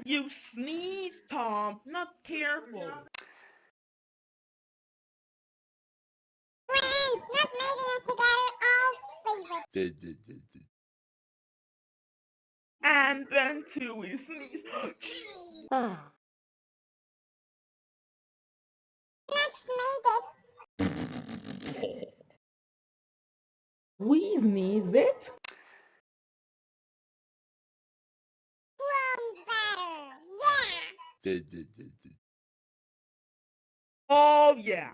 You sneeze, Tom. Not careful. Friends, not making it together, all favorites. And then Chewie sneezed. Let's make it. We sneeze it. Better. Yeah. Oh, yeah.